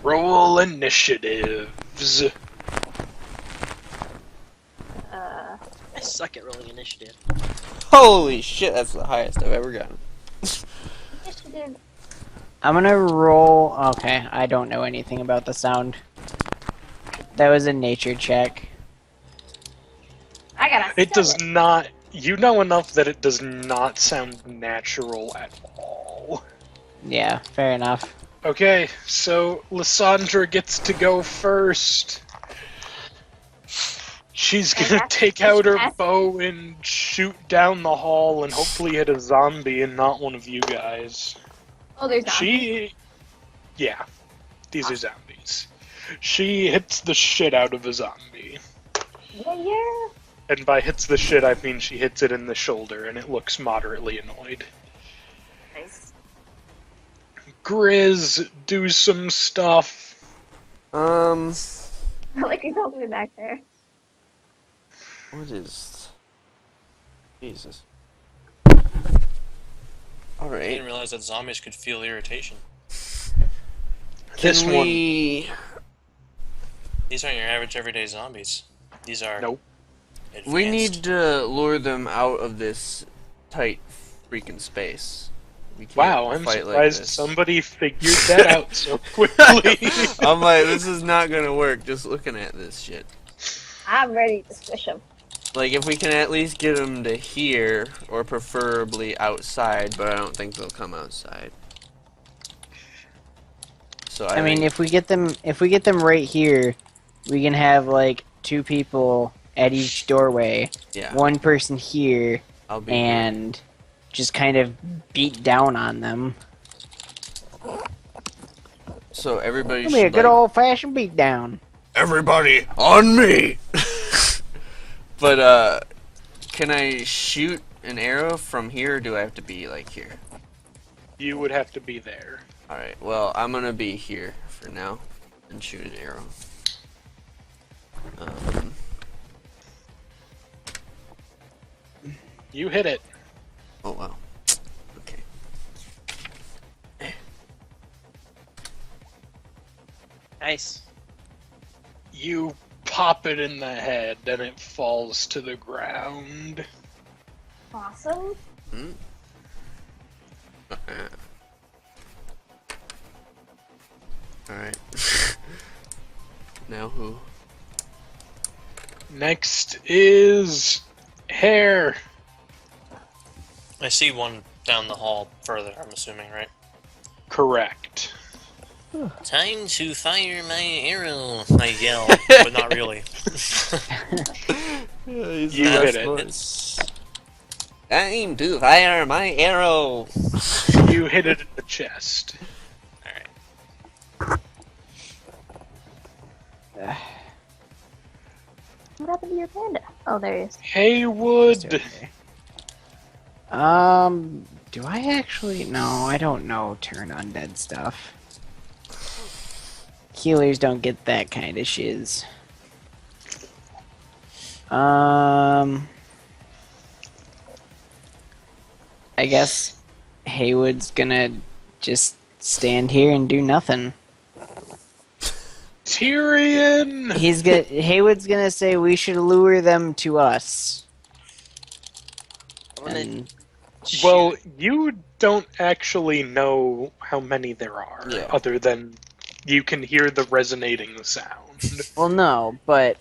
Roll initiatives. I suck at rolling initiative. Holy shit, that's the highest I've ever gotten. Initiative. I'm gonna roll. Okay, I don't know anything about the sound. That was a nature check. I gotta. It does not. You know enough that it does not sound natural at all. Yeah, fair enough. Okay, so Lissandra gets to go first. She's gonna take out her bow and shoot down the hall and hopefully hit a zombie and not one of you guys. Oh, there's zombies. Yeah, these are zombies. She hits the shit out of a zombie. Yeah. And by hits the shit, I mean she hits it in the shoulder and it looks moderately annoyed. Nice. Grizz, do some stuff. I like he's all the way back there. What is... Jesus. I Alright. didn't realize that zombies could feel irritation. This Can one. These aren't your average everyday zombies. These are... Nope. Advanced. We need to lure them out of this tight freaking space. We can't Wow, I'm fight like surprised this. somebody figured that out so quickly. I'm like, this is not gonna work just looking at this shit. I'm ready to squish him. Like, if we can at least get them to here, or preferably outside, but I don't think they'll come outside. So I mean, if we get them right here, we can have like 2 people at each doorway, yeah, 1 person here, I'll be and just kind of beat down on them. here. So everybody It'll be a should, good like, old-fashioned beat down. everybody on me. But can I shoot an arrow from here, or do I have to be like here? You would have to be there. All right. Well, I'm gonna be here for now and shoot an arrow. You hit it. Oh wow. Okay. Nice. You pop it in the head and it falls to the ground. Awesome. Hmm? Alright. Now who? Next is Hair. I see one down the hall further, I'm assuming, right? Correct. Time to fire my arrow, I yell, but not really. You hit it. It's... Time to fire my arrow! You hit it in the chest. Alright. What happened to your panda? Oh, there he is. Heywood. Do I actually? No, I don't know turn undead stuff. Healers don't get that kind of shiz. I guess Heywood's gonna just stand here and do nothing. Tyrion. Heywood's gonna say we should lure them to us. I'm gonna And Well, you don't actually know how many there are, Yeah. other than you can hear the resonating sound. well, no, but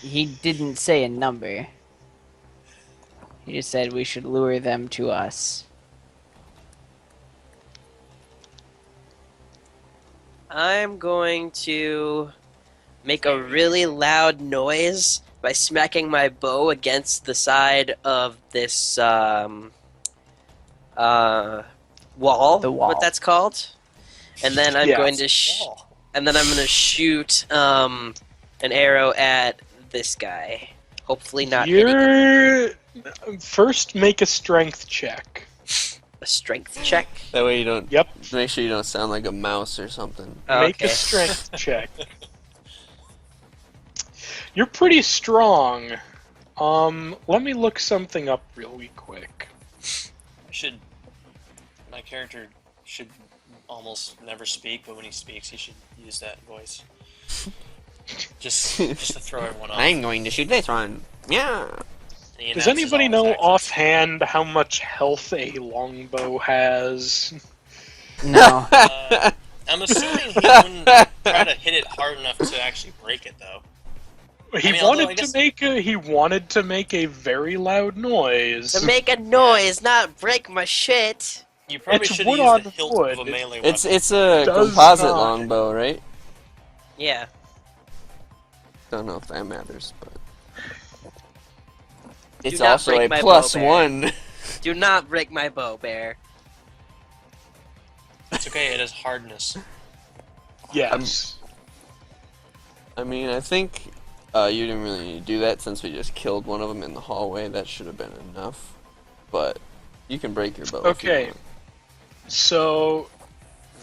he didn't say a number. He just said we should lure them to us. I'm going to make a really loud noise by smacking my bow against the side of this wall. The wall. What that's called. And then I'm Yes. going to shoot an arrow at this guy. Hopefully not hitting him. First, make a strength check. A strength check. That way you don't. Yep. Make sure you don't sound like a mouse or something. Make a Okay. strength check. You're pretty strong. Let me look something up really quick. My character should almost never speak, but when he speaks, he should use that voice. Just to throw everyone off. I'm going to shoot this one. Yeah. He Does announces anybody all his know actions. offhand how much health a longbow has? No. I'm assuming he wouldn't try to hit it hard enough to actually break it, though. He mean, although I wanted guess- to make a very loud noise. To make a noise, not break my shit. You probably It's should wood have on used the hilt wood. of a melee weapon. It's a Does composite not. longbow, right? Yeah. Don't know if that matters, but Do it's not also break a my plus bow, Bear. 1. Do not break my bow, Bear. It's okay, it has hardness. Yes. I mean, I think you didn't really need to do that since we just killed one of them in the hallway. That should have been enough. But you can break your bow. if you Okay. want. So,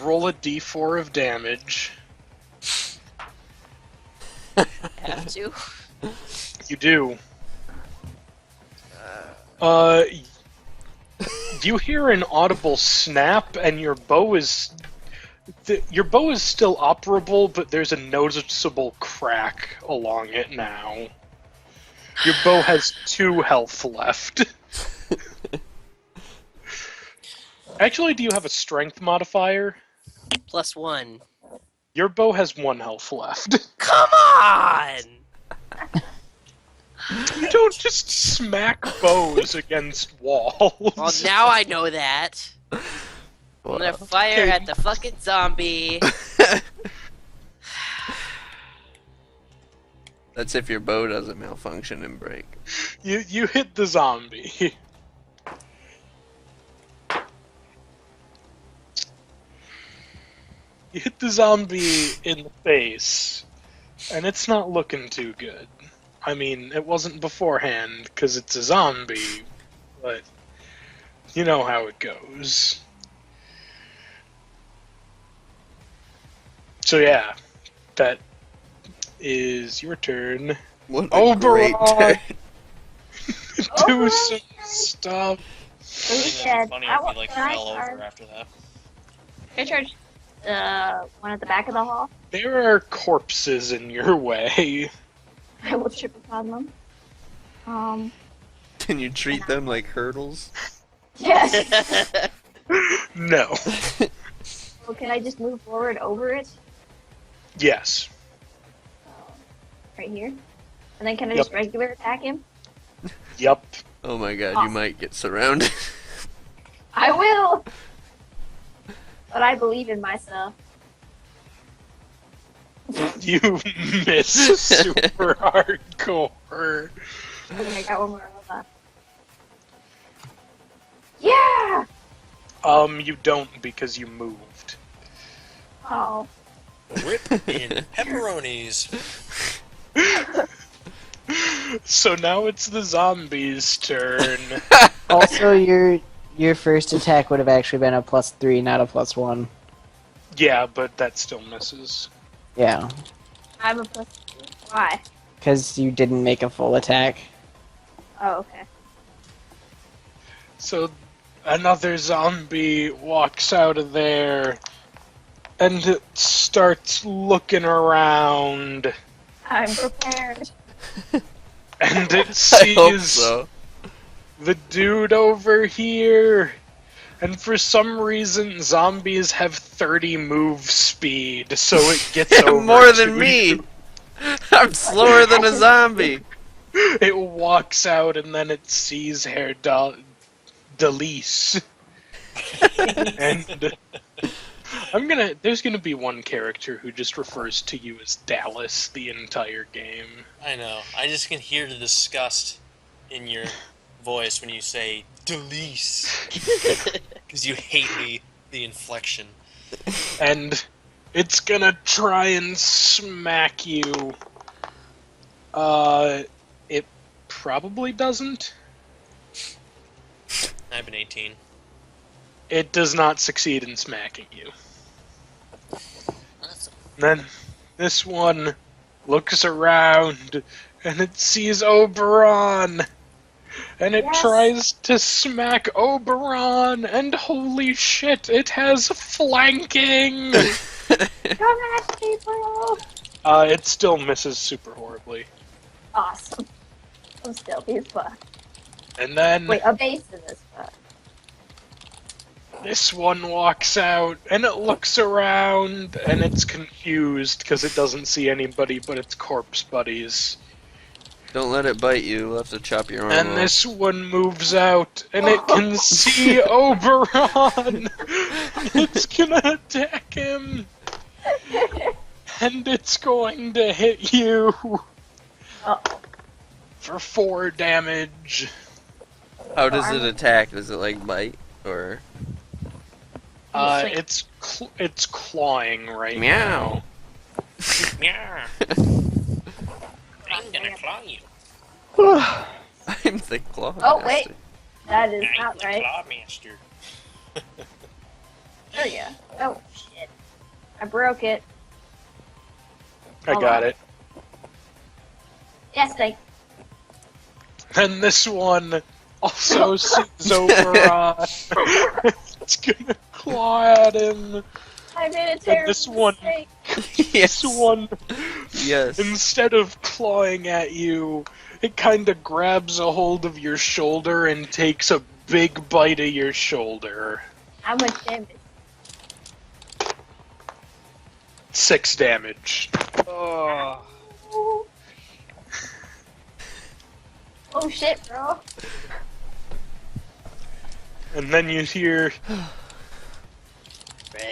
roll a d4 of damage. Have to. You do. You hear an audible snap, and your bow is still operable, but there's a noticeable crack along it now. Your bow has 2 health left. Actually, do you have a strength modifier? +1. Your bow has 1 health left. Come on! You don't just smack bows against walls. Well, now I know that. I'm gonna fire at the fucking zombie. That's if your bow doesn't malfunction and break. You hit the zombie. You hit the zombie in the face, and it's not looking too good. I mean, it wasn't beforehand, because it's a zombie, but you know how it goes. So yeah, that is your turn. What a great Oberon! turn. Do some stuff. I think Who's that'd dead? be funny I if wa- he like can I fell charge? over after that. Can I charge the one at the back of the hall? There are corpses in your way. I will trip upon them. Can you treat them like hurdles? Yes. No. Well, can I just move forward over it? Yes. Right here? And then can I Yep. just regular attack him? Yep. Oh my god, you might get surrounded. I will! But I believe in myself. You miss super hardcore. Okay, I got one more. Hold on. Yeah! You don't because you moved. Oh. Rip in pepperonis. So now it's the zombies' turn. Also, your first attack would have actually been a +3, not a +1. Yeah, but that still misses. Yeah, I'm a plus. Why? because you didn't make a full attack. Oh, okay. So another zombie walks out of there and it starts looking around, I'm prepared. and it I hope sees so. the dude over here. And for some reason, zombies have 30 move speed, so it gets over More to than me! you. I'm slower than a zombie! It walks out and then it sees Haer'Dalis. And there's gonna be one character who just refers to you as Dallas the entire game. I know. I just can hear the disgust in your voice when you say Delise. Because you hate the inflection. And it's gonna try and smack you. It probably doesn't. I have an 18. It does not succeed in smacking you. Awesome. Then this one looks around and it sees Oberon, and it Yes. tries to smack Oberon, and holy shit, it has flanking! Come at me, bro! It still misses super horribly. Awesome. I'm stealthy as fuck. And then Wait, evasive as fuck. this one walks out, and it looks around, and it's confused because it doesn't see anybody but its corpse buddies. Don't let it bite you. We'll have to chop your arm And off. this one moves out, and it can see Oberon! It's gonna attack him! And it's going to hit you Oh, for 4 damage. How does it attack? Does it like bite or? It's clawing right Meow. Yeah. I'm gonna claw you. I'm the claw. Oh, wait. master. that is I'm not the right. claw master. There you go. Oh, shit. I broke it. I got it. Yes, thank And this one also sees Oberon. It's gonna claw at him. I made a terrible this one- mistake. Yes. This one, Yes. instead of clawing at you, it kind of grabs a hold of your shoulder and takes a big bite of your shoulder. How much damage? 6 damage. Oh. Oh shit, bro. And then you hear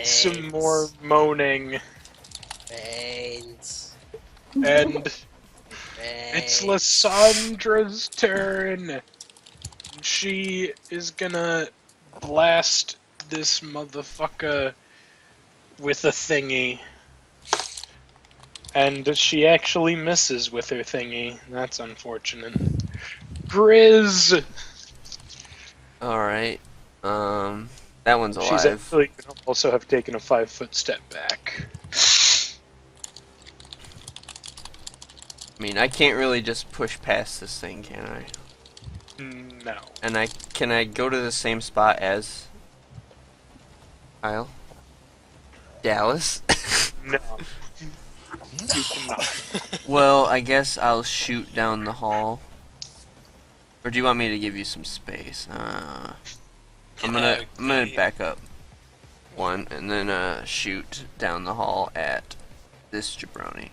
some more moaning, Veins. and it's Lissandra's turn. She is gonna blast this motherfucker with a thingy. And she actually misses with her thingy. That's unfortunate. Grizz! Alright. That one's alive. She's actually gonna also have taken a 5-foot step back. I mean, I can't really just push past this thing, can I? No. And can I go to the same spot as Kyle? Dallas? No. You cannot. Well, I guess I'll shoot down the hall. Or do you want me to give you some space? I'm gonna back up one and then shoot down the hall at this jabroni.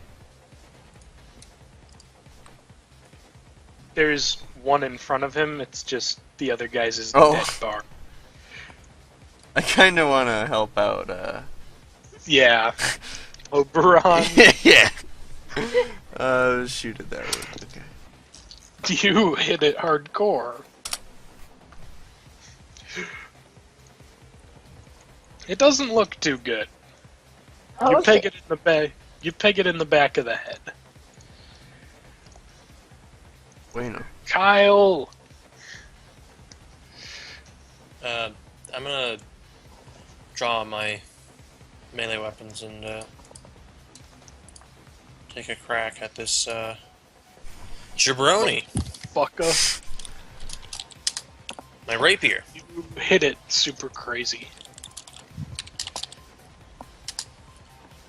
There's one in front of him, it's just the other guy's is Oh. dead bar. I kind of want to help out. Yeah. Oberon, Yeah. Shoot at that one. Okay. you hit it hardcore. It doesn't look too good. Oh, You peg shit. it in the back. You peg it in the back of the head. Bueno. Kyle. I'm gonna draw my melee weapons and take a crack at this jabroni. Fucker. My rapier. You hit it super crazy.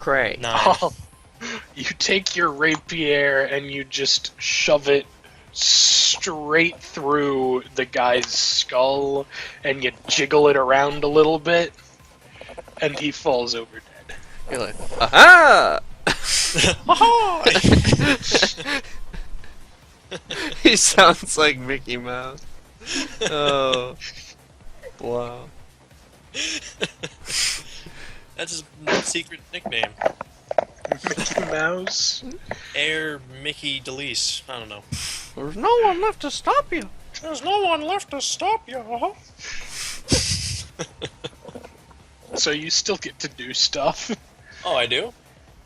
Cray. 9. Oh, you take your rapier and you just shove it straight through the guy's skull, and you jiggle it around a little bit, and he falls over dead. You're like, aha! He sounds like Mickey Mouse. Oh. Wow. That's his secret nickname. Mickey Mouse. Air Mickey Delis. I don't know. There's no one left to stop you. There's no one left to stop you. So you still get to do stuff. Oh, I do?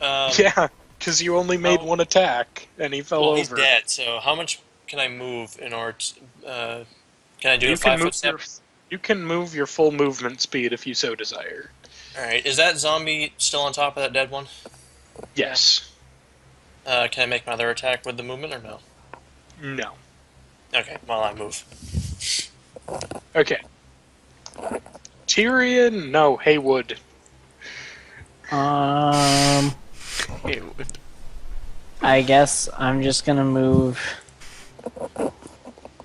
Yeah, because you only made Oh. one attack, and he fell Well, over. he's dead, so how much can I move in order to... can I do You a can 5-foot move step? your, you can move your full movement speed if you so desire. Alright, is that zombie still on top of that dead one? Yes. Can I make my other attack with the movement or no? No. Okay, well I move. Okay. Tyrion? No, Heywood. Heywood. I guess I'm just gonna move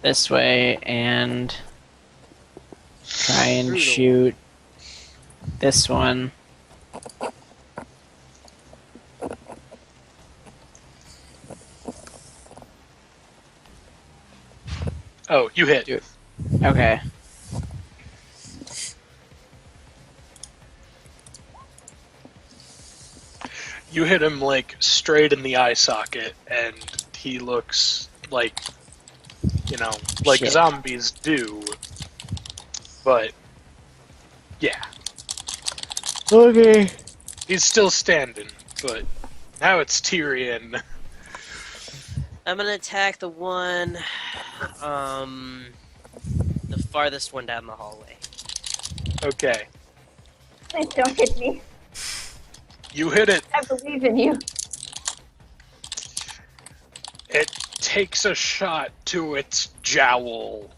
this way and try and Brutal. shoot this one. Oh, you hit. Okay. You hit him, like, straight in the eye socket, and he looks like, you know, like Shit. zombies do. But, yeah. Okay. He's still standing, but now it's Tyrion. I'm gonna attack the one, the farthest one down the hallway. Okay. Please don't hit me. You hit it. I believe in you. It takes a shot to its jowl.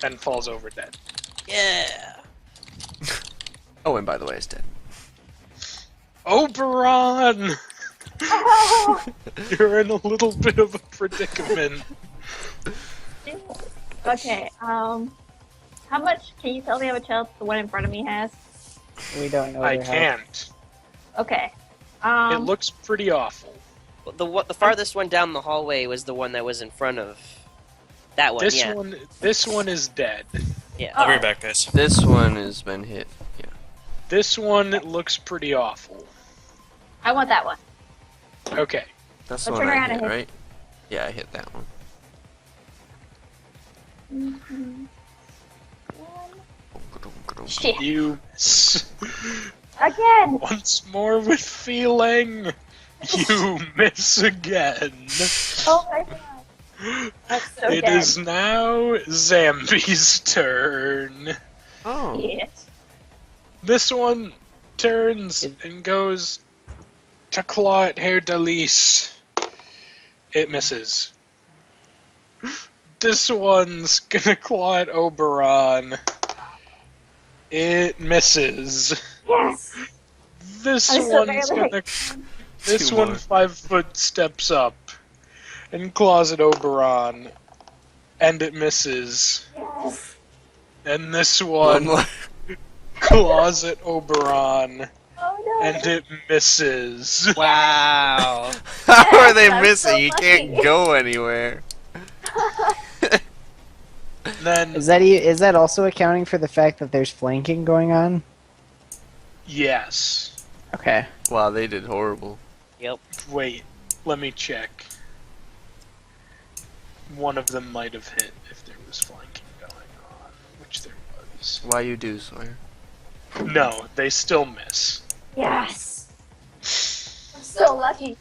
And falls over dead. Yeah. Oh, and by the way, it's dead. Oberon! Oh, You're in a little bit of a predicament. okay, how much, can you tell me how much health the one in front of me has? We don't know. I their health. can't. Okay. It looks pretty awful. The farthest one down the hallway was the one that was in front of that one. This one is dead. Yeah. I'll be right back, guys. This one has been hit. Yeah. This one looks pretty awful. I want that one. Okay. That's the Let's one turn I around hit, and hit. right? Yeah, I hit that one. Shit. You miss. Again! Once more with feeling. You miss again. Oh my god. That's so It dead. is now Zambi's turn. Oh. Shit. This one turns and goes to claw at Haer'Dalis. It misses. This one's gonna claw at Oberon. It misses. Yes! This I'm so one's barely- gonna. This Two one more. 5 foot steps up and claws at Oberon, and it misses. Yes! And this One one more. claws at Oberon, Oh no! and it misses. Wow. How are they I'm missing? so You can't lucky. go anywhere. Then Is that also accounting for the fact that there's flanking going on? yes. Okay. Wow, they did horrible. Yep. Wait, let me check. One of them might have hit if there was flanking going on, which there was. Why you do, Sawyer? No, they still miss. Yes! I'm so lucky.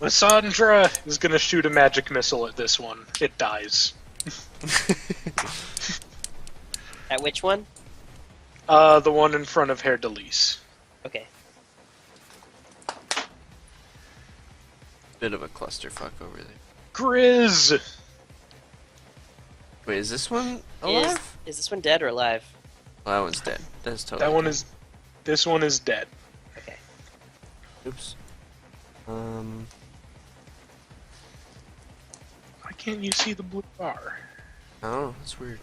Lissandra is gonna shoot a magic missile at this one. It dies. At which one? The one in front of Haer'Dalis. Okay. Bit of a clusterfuck over there. Grizz! Wait, is this one alive? Is this one dead or alive? Well, that one's dead. That's totally That one dead. is. This one is dead. Okay. Oops. Why can't you see the blue bar? Oh, that's weird.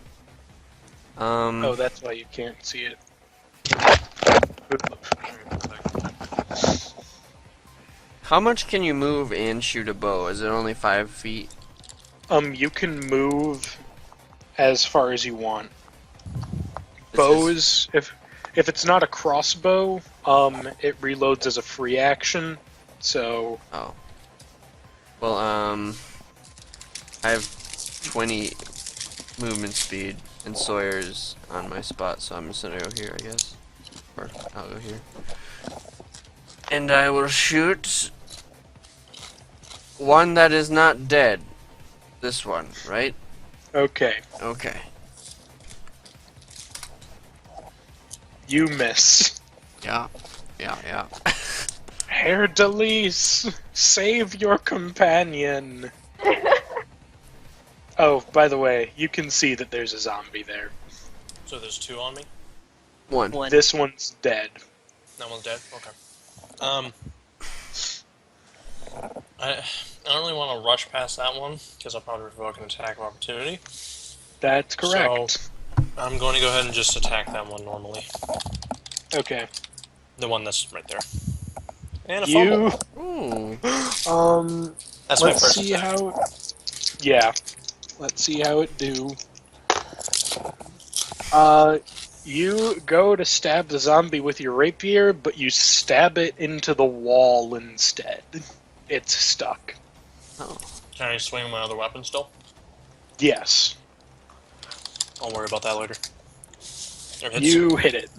Oh, that's why you can't see it. How much can you move and shoot a bow? Is it only 5 feet? You can move as far as you want. This Bows, if it's not a crossbow, it reloads as a free action. So Oh. Well, I have 20 movement speed, and Sawyer's on my spot, so I'm just gonna go here, I guess. Or, I'll go here. And I will shoot one that is not dead. This one, right? okay, Okay. you miss. Yeah. Yeah, yeah. Haer'Dalis, save your companion. Oh, by the way, you can see that there's a zombie there. So there's 2 on me? One. This one's dead. That one's dead? Okay. I don't really want to rush past that one, because I'll probably provoke an attack of opportunity. That's correct. So, I'm going to go ahead and just attack that one normally. Okay. The one that's right there. And a You. fumble. Ooh. That's my Let's first see attack. how. Yeah. Let's see how it do. You go to stab the zombie with your rapier, but you stab it into the wall instead. It's stuck. Oh. Can I swing my other weapon still? Yes. I'll worry about that later. Or hits. You hit it.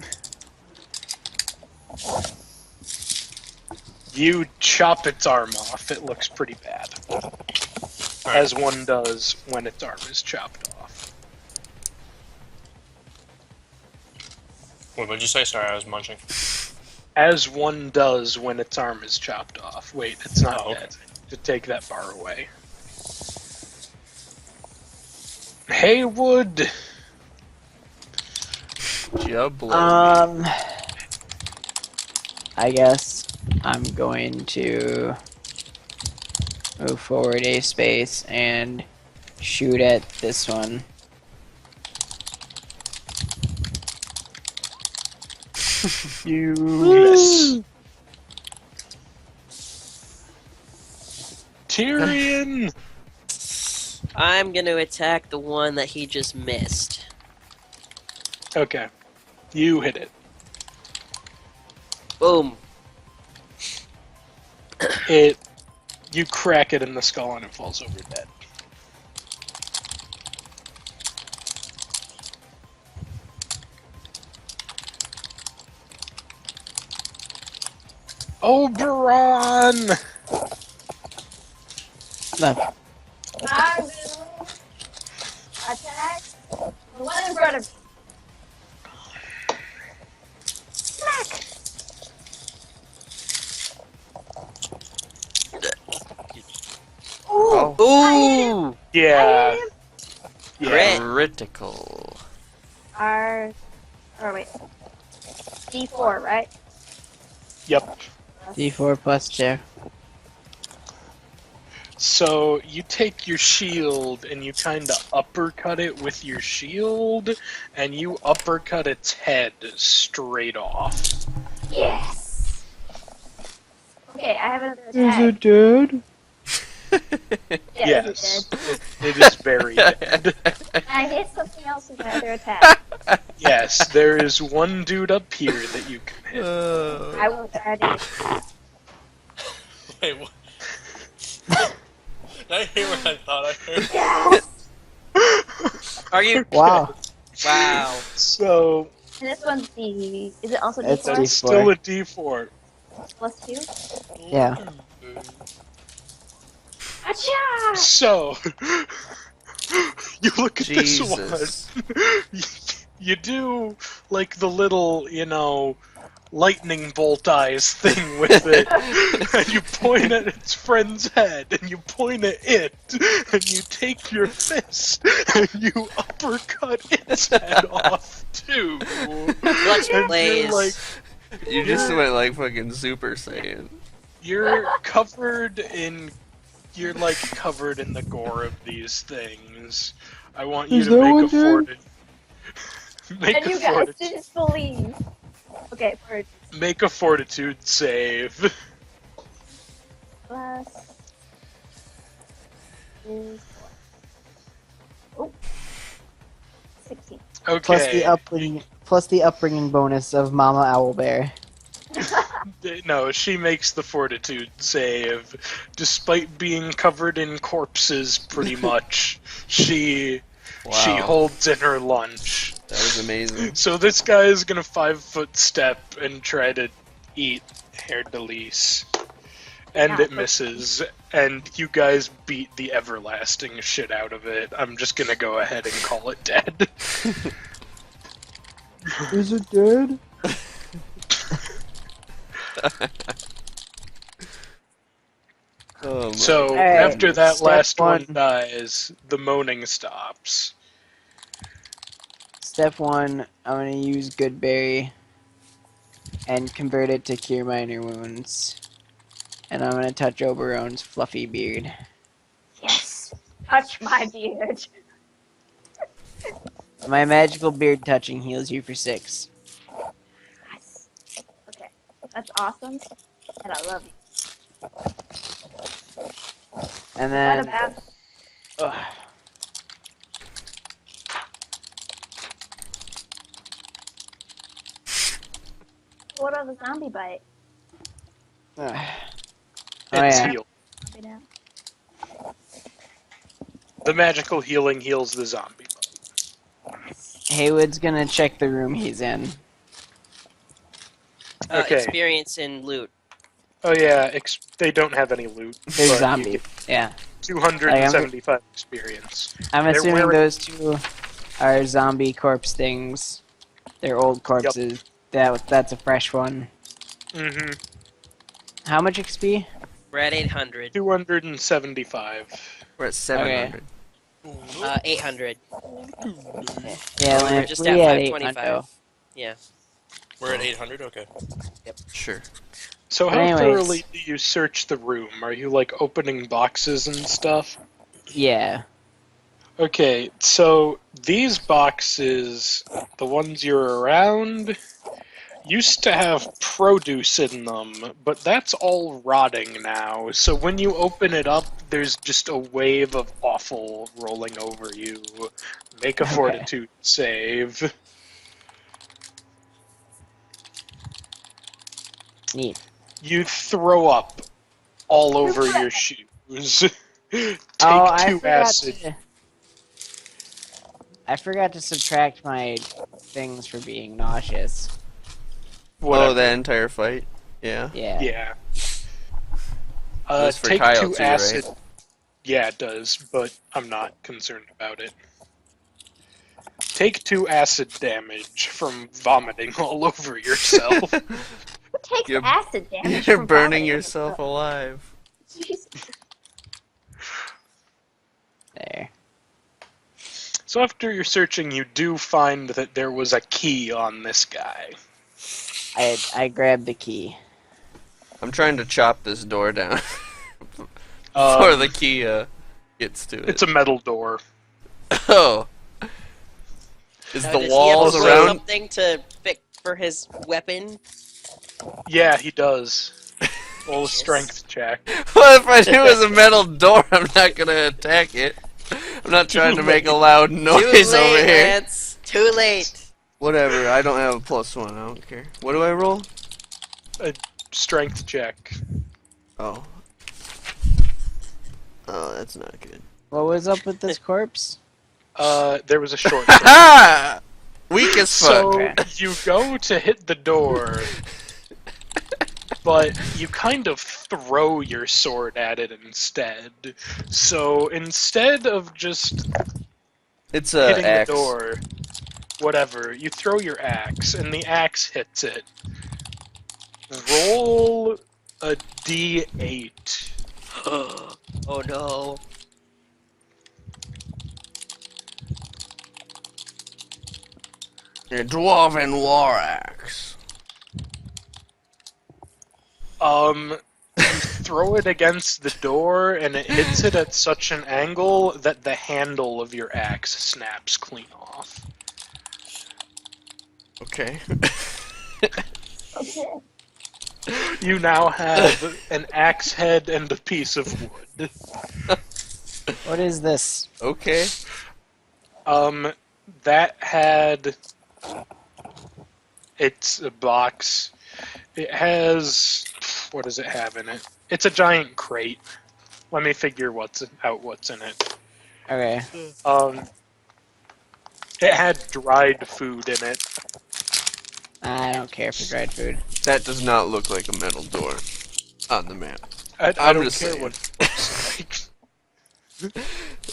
You chop its arm off. It looks pretty bad. Alright. As one does when its arm is chopped off. Wait, what'd you say? Sorry, I was munching. As one does when its arm is chopped off. Wait, it's not Oh, okay. dead. To take that bar away. Heywood! Jablowme. I guess I'm going to move forward a space and shoot at this one. You miss. Tyrion! I'm gonna attack the one that he just missed. Okay. You hit it. Boom. You crack it in the skull and it falls over dead. Oberon! No. I will attack the one in front of me. Smack! Ooh! Oh. Ooh! Yeah. I hit him. Yeah. Critical. Oh wait. D4, right? Yep. D4 plus 2. So you take your shield and you kind of uppercut it with your shield, and you uppercut its head straight off. Yes! Okay, I have another attack. dead? Yeah, Yes, it it is very dead. is. I hit something else with my other attack. Yes, there is one dude up here that you can hit. I will try to. Wait, what? Did I hear what I thought I heard? Yes! Are you? Wow. Wow. So And this one's D. Is it also It's D4? that's still a D4. Plus 2? Yeah. Achoo! So you look at Jesus. this one. You do like the little, lightning bolt eyes thing with it, and you point at its friend's head, and you point at it, and you take your fist, and you uppercut its head off too. Clutch And plays. you're like, You just went like fucking Super Saiyan. you're covered in the gore of these things. I want you Is to that make one a dead? fortitude. Make And a you guys fortitude. didn't believe. Okay, for Make a fortitude save. plus is oh 16. Okay. Plus the upbringing bonus of Mama Owlbear. No, she makes the fortitude save. Despite being covered in corpses pretty much, she Wow. holds in her lunch. That was amazing. So this guy is gonna 5-foot step and try to eat Haer'Dalis. And Yeah, it misses, and you guys beat the everlasting shit out of it. I'm just gonna go ahead and call it dead. Is it dead? Oh my. So Alright, after that step last one one. dies, the moaning stops. Step 1, I'm gonna use Goodberry and convert it to cure minor wounds. And I'm gonna touch Oberon's fluffy beard. Yes. Touch my beard. My magical beard touching heals you for 6. Yes. Okay. That's awesome. And I love you. And What then about what of the zombie bite? oh It's yeah. healed. Zombie down. The magical healing heals the zombie. Heywood's gonna check the room he's in. Okay. Experience in loot. Oh yeah, they don't have any loot. There's but you zombies. get Yeah. 275 experience. I'm They're assuming wearing- those two are zombie corpse things. They're old corpses. That's a fresh one. Mm-hmm. How much XP? We're at 800. 275. We're at 700. 800. Yeah, We're Lance, just we at had 525. 800. Yeah. We're at 800. Okay. Sure. So how Anyways. thoroughly do you search the room? Are you like opening boxes and stuff? Yeah. Okay, so these boxes, the ones you're around, used to have produce in them, but that's all rotting now. So when you open it up, there's just a wave of offal rolling over you. Make a Okay. fortitude save. Neat. You throw up all over your shoes. Take I 2 forgot acid. I forgot to subtract my things for being nauseous. Whatever. Oh, that entire fight? Yeah. Yeah. Yeah. That's for Take Kyle 2 too, acid. right? Yeah, it does, but I'm not concerned about it. Take 2 acid damage from vomiting all over yourself. Who takes You're- acid damage? You're from burning vomiting? yourself alive. Jesus. There. So after you're searching, you do find that there was a key on this guy. I grabbed the key. I'm trying to chop this door down Um, before the key gets to it. It's a metal door. Oh. Is Now, the does walls he have around? something to fix for his weapon? Yeah, he does. Roll a strength check. What if I knew it was a metal door? I'm not gonna attack it. I'm not trying to make a loud Too noise late, over here. Lance. Too late. Whatever, I don't have a +1, I don't care. What do I roll? Strength check. Oh. Oh, that's not good. What was up with this corpse? There was a short. Ha! Weak as fuck. So you go to hit the door, but you kind of throw your sword at it instead. So instead of just It's a hitting axe. the door, whatever, you throw your axe, and the axe hits it. Roll a d8. Oh no. A dwarven war axe. You throw it against the door, and it hits it at such an angle that the handle of your axe snaps clean off. Okay. Okay. You now have an axe head and a piece of wood. What is this? Okay. That had... It's a box. It has... What does it have in it? It's a giant crate. Let me figure out what's in it. Okay. It had dried food in it. I don't care for dried food. That does not look like a metal door on the map. I I'm don't just care saying. what it looks like.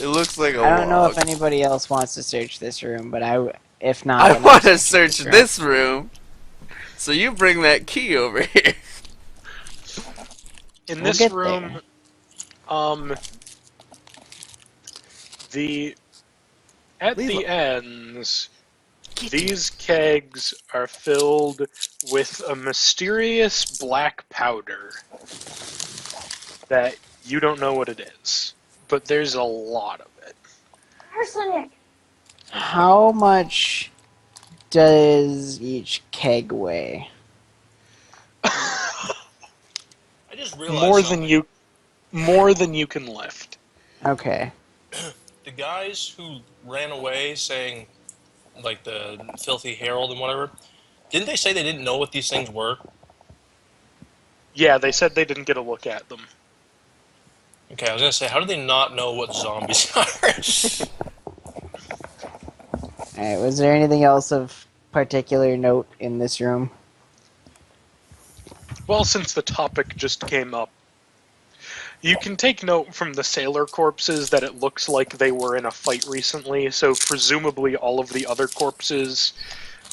It looks like a I don't know log. if anybody else wants to search this room, but if not, I I'm want to gonna search it. this room. So you bring that key over here. In We'll this get room, At the ends, these kegs are filled with a mysterious black powder that you don't know what it is, but there's a lot of it. Arsenic! How much does each keg weigh? I just realized more than you can lift. Okay. the guys who ran away saying, like, the filthy herald and whatever, didn't they say they didn't know what these things were? Yeah, they said they didn't get a look at them. Okay, I was gonna say, how do they not know what zombies are? Alright, was there anything else of particular note in this room? Well, since the topic just came up, you can take note from the sailor corpses that it looks like they were in a fight recently, so presumably all of the other corpses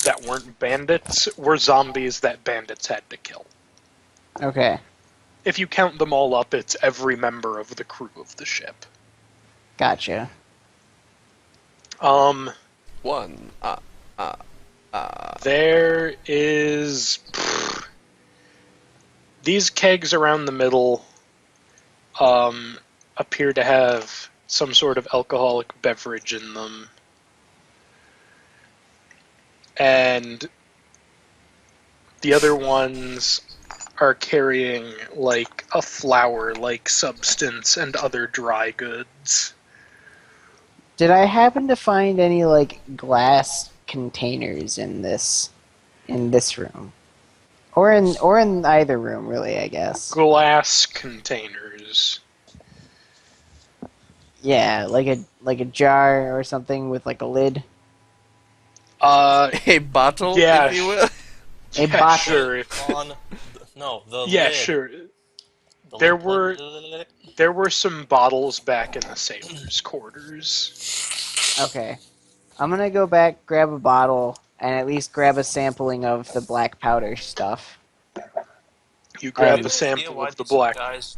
that weren't bandits were zombies that bandits had to kill. Okay, If you count them all up, it's every member of the crew of the ship. gotcha. There is... These kegs around the middle appear to have some sort of alcoholic beverage in them. And the other ones are carrying, like, a flour-like substance and other dry goods. Did I happen to find any, like, glass containers in this room? Or in either room, really, I guess. Glass containers. Yeah, like a jar or something with like a lid. A bottle, Yeah. if you will. A bottle. Sure. The Yeah, lid. sure. The There lid. There were some bottles back in the sailors' quarters. Okay. I'm gonna go back, grab a bottle, and at least grab a sampling of the black powder stuff. You grab Um, a sample of the black. Guys.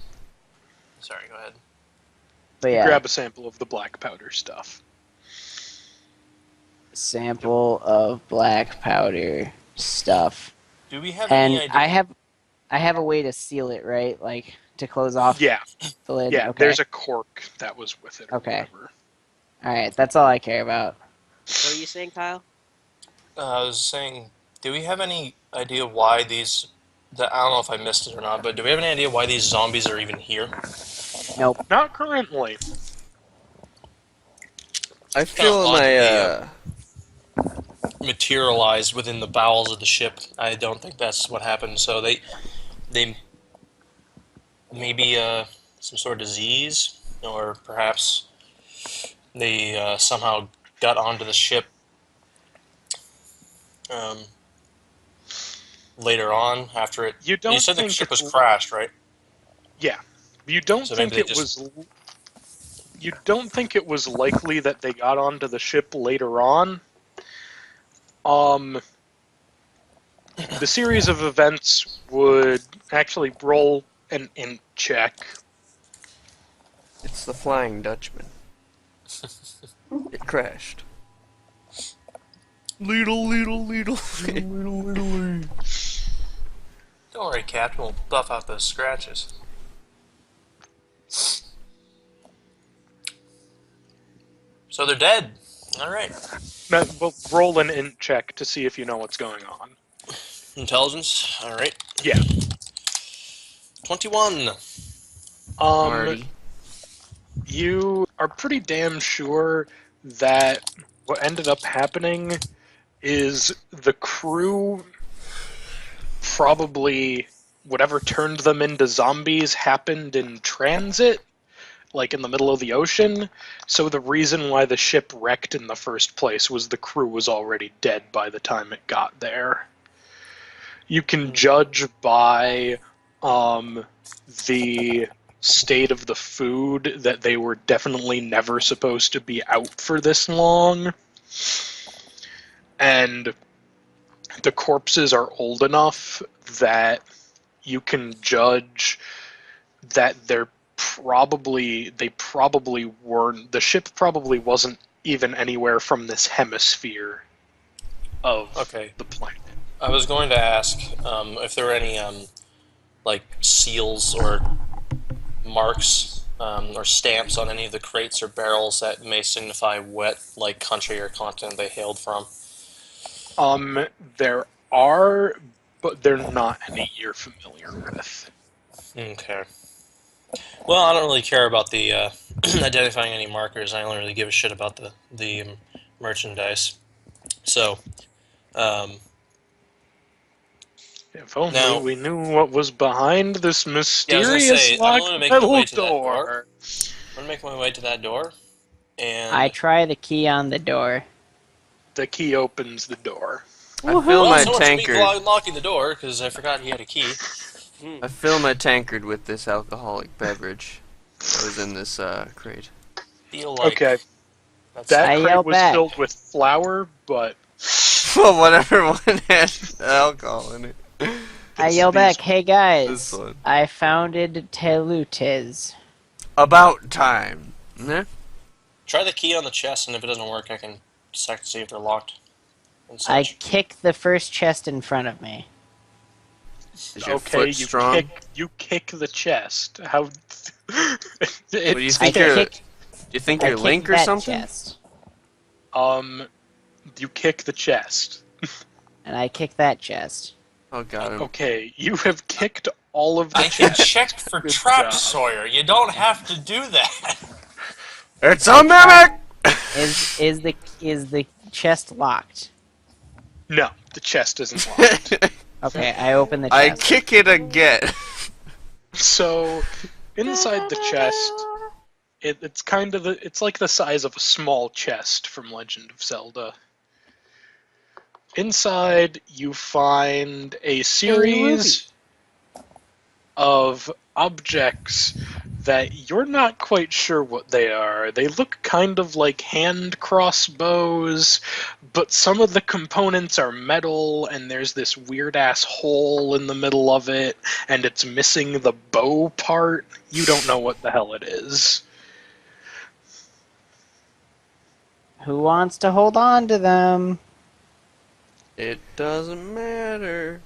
Sorry, go ahead. But yeah, Grab a sample of the black powder stuff. sample of black powder stuff. Do we have And any idea? I have a way to seal it, right? Like to close off Yeah, the lid. yeah. Okay. There's a cork that was with it. Or Okay. whatever. All right, that's all I care about. What are you saying, Kyle? I was saying, do we have any idea why these... I don't know if I missed it or not, but do we have any idea why these zombies are even here? Nope. Not currently. I feel odd my Materialized within the bowels of the ship. I don't think that's what happened. So they maybe some sort of disease, or perhaps they somehow got onto the ship later on after it. You don't You said the think ship was it's- crashed, right? Yeah. You don't So think maybe it they just- was. You don't think it was likely that they got onto the ship later on. The series of events would actually roll an int check. It's the Flying Dutchman. It crashed. Little. Don't worry, Captain. We'll buff out those scratches. So they're dead. All right. Now, well, roll an int check to see if you know what's going on. Intelligence. All right. Yeah. 21. Marty. You are pretty damn sure that what ended up happening is the crew probably whatever turned them into zombies happened in transit, like in the middle of the ocean. So the reason why the ship wrecked in the first place was the crew was already dead by the time it got there. You can judge by the state of the food that they were definitely never supposed to be out for this long. And the corpses are old enough that you can judge that they're they probably weren't. The ship probably wasn't even anywhere from this hemisphere of the planet. I was going to ask if there were any like seals or marks or stamps on any of the crates or barrels that may signify what like country or continent they hailed from. There are, but they're not any you're familiar with. Okay. Well, I don't really care about the identifying any markers. I only really give a shit about the merchandise. So, If only now, we knew what was behind this yeah, I was mysterious gonna say, I'm locked gonna make my way metal to that door. door. I'm gonna make my way to that door, and I try the key on the door. The key opens the door. I fill well, my someone should be tankard. unlocking the door because I forgot he had a key. I fill my tankard with this alcoholic beverage that was in this crate. Feel like Okay, that's that I crate yell was back. filled with flour, but Well, whatever one had alcohol in it. I yell these- back, "Hey guys, This one. I founded Telutes." About time. Yeah? Try the key on the chest, and if it doesn't work, I can check to see if they're locked. And I such. kick the first chest in front of me. Is your okay, foot strong? you kick the chest. How? What do you It's- think I you're? kick, Do you think I you're kick Link or that something? chest, You kick the chest. and I kick that chest. Oh god. Okay, you have kicked all of the I can chests. check for Good traps, job. Sawyer. You don't have to do that. It's a mimic! Is the chest locked? No, the chest isn't locked. Okay, I open the I chest. kick it again. So, inside the chest, it's kind of it's like the size of a small chest from Legend of Zelda. Inside, you find a series of objects that you're not quite sure what they are. They look kind of like hand crossbows, but some of the components are metal, and there's this weird-ass hole in the middle of it, and it's missing the bow part. You don't know what the hell it is. Who wants to hold on to them? It doesn't matter.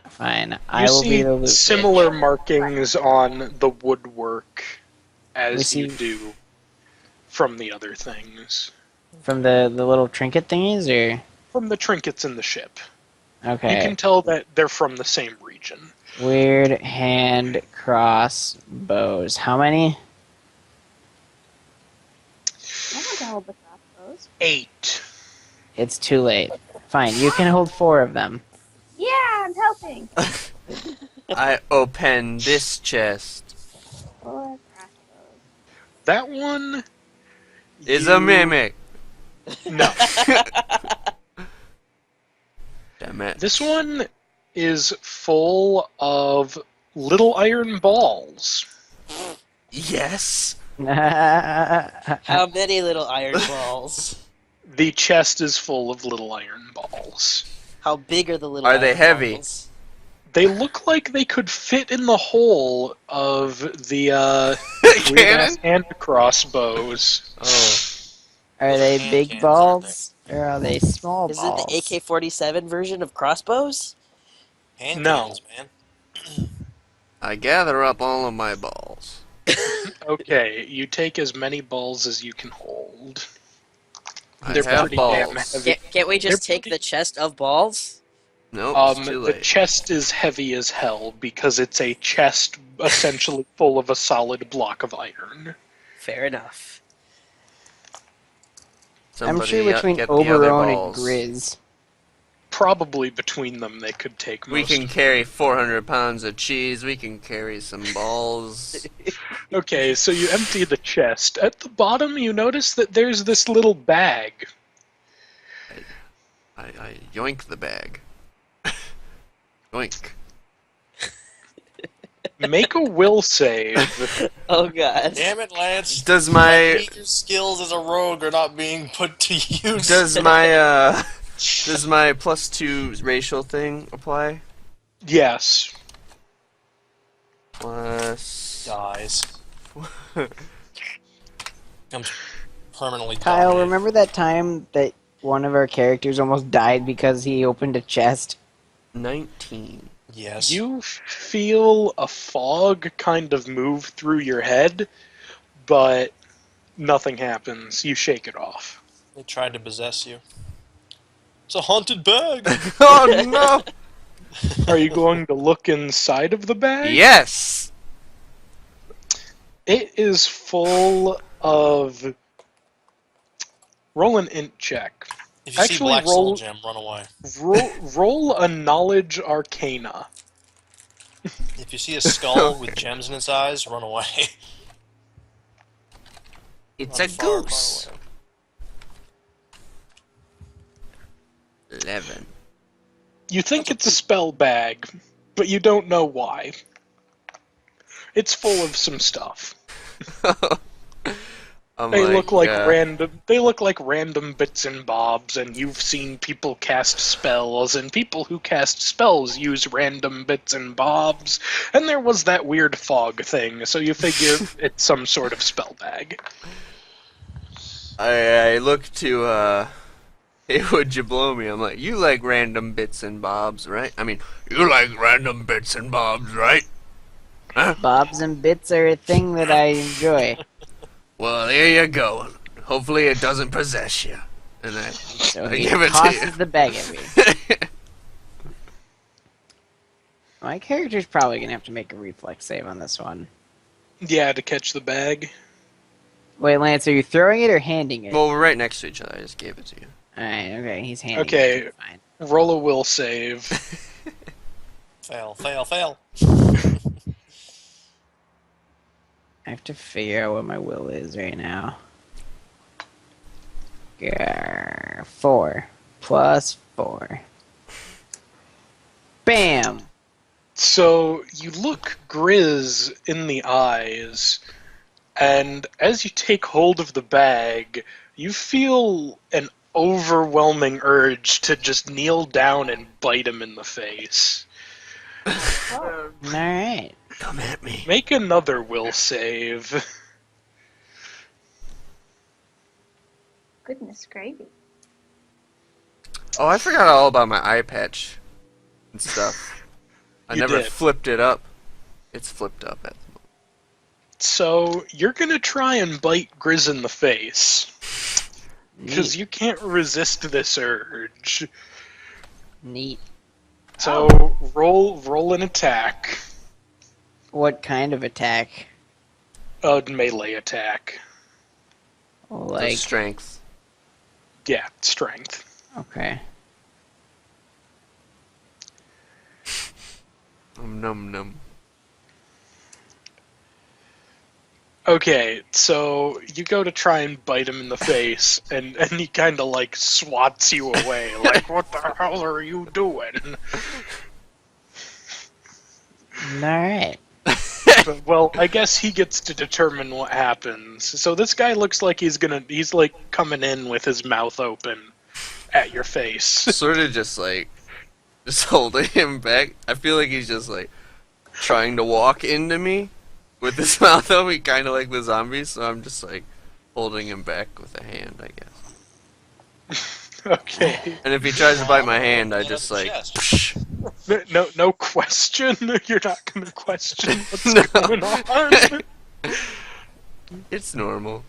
Fine, I You will see be the loot similar markings on the woodwork We as see- you do from the other things. bitch. From the little trinket thingies, or From the trinkets in the ship. okay. You can tell that they're from the same region. Weird hand cross bows. How many? I want to hold the crossbows. 8. It's too late. Fine, you can hold 4 of them. Yeah, I'm helping. I open this chest. 4 crossbows. That one Is you- a mimic. No. Damn it. This one is full of little iron balls. Yes. How many little iron balls? The chest is full of little iron balls. How big are the little? Are they iron heavy? balls? They look like they could fit in the hole of the weird-ass hand crossbows. Oh. Are they Hand big cannons, balls or are they small Is balls? it the AK-47 version of crossbows? Hand No. cannons, man. I gather up all of my balls. Okay, you take as many balls as you can hold. I They're have pretty damn balls. heavy. Can't we just They're take pretty- the chest of balls? Nope, it's too The late. chest is heavy as hell because it's a chest essentially full of a solid block of iron. Fair enough. I'm Somebody sure between get the other Oberon and balls. Grizz. Probably between them they could take We most can of carry 400 pounds of cheese. We can carry some balls. Okay, so you empty the chest. At the bottom, you notice that there's this little bag. I yoink the bag. Yoink. Make a will save. Oh god. Damn it, Lance. Does my Your skills as a rogue are not being put to use. does my +2 racial thing apply? Yes. plus... Dies. I'm permanently Kyle, dominated. remember that time that one of our characters almost died because he opened a chest? 19. Yes. You feel a fog kind of move through your head, but nothing happens. You shake it off. They tried to possess you. It's a haunted bag! Oh no! Are you going to look inside of the bag? Yes! It is full of... Roll an int check. If you see Actually, Black roll- Soul Gem, run away. Roll a knowledge arcana. If you see a skull with gems in its eyes, run away. It's Run a far, far goose. away. 11. You think it's a spell bag, but you don't know why. It's full of some stuff. They look like random. They look like random bits and bobs, and you've seen people cast spells, and people who cast spells use random bits and bobs. And there was that weird fog thing, so you figure it's some sort of spell bag. I look to Heywood Jablowme. I'm like, you like random bits and bobs, right? I mean, you like random bits and bobs, right? Huh? Bobs and bits are a thing that I enjoy. Well, there you go. Hopefully it doesn't possess you. And So I he give it to tosses you. the bag at me. My character's probably gonna have to make a reflex save on this one. Yeah, to catch the bag. Wait, Lance, are you throwing it or handing it? Well, we're right next to each other. I just gave it to you. Alright, okay, he's handing Okay. it. Fine. Roll a will save. Fail, fail, fail. I have to figure out what my will is right now. Grr, 4 plus 4. Bam! So you look Grizz in the eyes, and as you take hold of the bag, you feel an overwhelming urge to just kneel down and bite him in the face. Alright. Come at me. Make another will save. Goodness gravy. Oh, I forgot all about my eye patch and stuff. I You never did. flipped it up. It's flipped up at the moment. So you're gonna try and bite Grizz in the face, because Neat. you can't resist this urge. Neat. So roll an attack. What kind of attack? A melee attack. Like, Strength. Yeah, strength. okay. Num num. Okay, so you go to try and bite him in the face, and he kind of like swats you away, like, what the hell are you doing? Alright. But, well, I guess he gets to determine what happens. So this guy looks like he's like coming in with his mouth open at your face. Sort of just holding him back. I feel like he's just like trying to walk into me with his mouth open, kind of like the zombies. So I'm just like holding him back with a hand, I guess. Okay. And if he tries to bite my hand, I Blood just up the like. chest. Psh. No question. You're not gonna question what's No. going on. It's normal.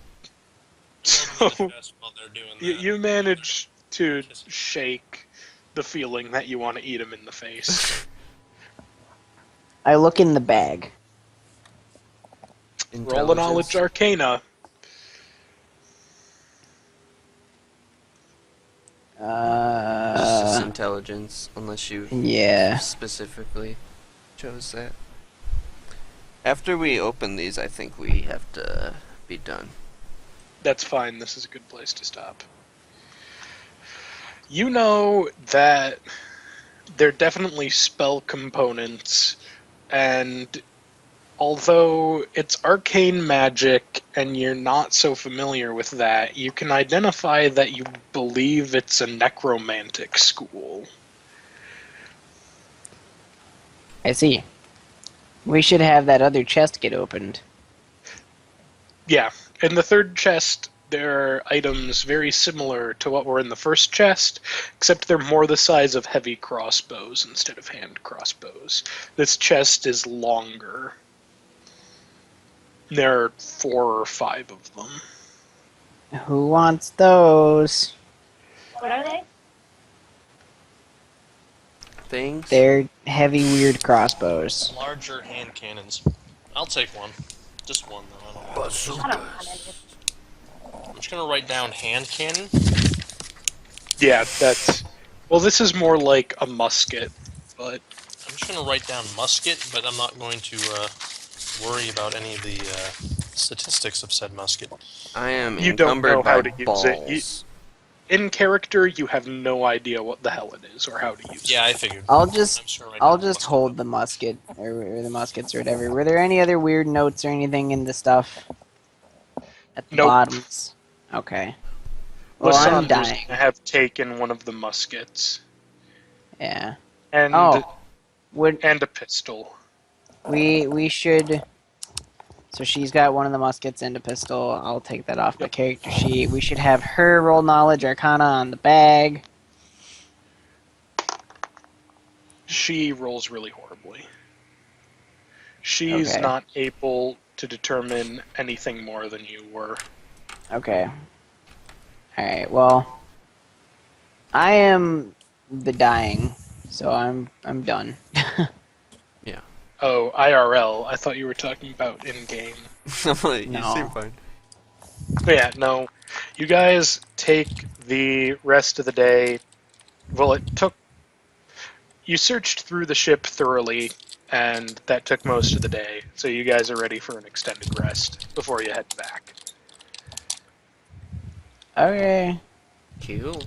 So While they're doing that. you manage to shake the feeling that you want to eat him in the face. I look in the bag. Roll a knowledge arcana. It's just intelligence, unless you Yeah. specifically chose that. After we open these, I think we have to be done. That's fine. This is a good place to stop. You know that they're definitely spell components, and although it's arcane magic and you're not so familiar with that, you can identify that you believe it's a necromantic school. I see. We should have that other chest get opened. Yeah, in the third chest, there are items very similar to what were in the first chest, except they're more the size of heavy crossbows instead of hand crossbows. This chest is longer. There are 4 or 5 of them. Who wants those? What are they? Things? They're heavy, weird crossbows. Larger hand cannons. I'll take one. Just one, though. I don't know. I don't want any. I'm just gonna write down hand cannon. Yeah, that's... Well, this is more like a musket, but... I'm just gonna write down musket, but I'm not going to worry about any of the statistics of said musket. I am You don't encumbered know by how to use balls. it. In character, you have no idea what the hell it is or how to use it. Yeah, I figured. I'll I'm just gonna write down musket. hold the musket or the muskets or whatever. Were there any other weird notes or anything in the stuff at the Nope. bottoms? Okay. Well, I'm Lissandra's dying. gonna have taken one of the muskets. Yeah. And, Oh. Would and a pistol. we should? So she's got one of the muskets and a pistol. I'll take that off my character sheet. We should have her roll knowledge arcana on the bag. She rolls really horribly. She's Okay. not able to determine anything more than you were. Okay. Alright, well, I am the dying, so I'm done. Oh, IRL. I thought you were talking about in-game. I'm like, you No. seem fine. But yeah, no. You guys take the rest of the day. Well, it took... You searched through the ship thoroughly, and that took most of the day. So you guys are ready for an extended rest before you head back. Okay. Cool.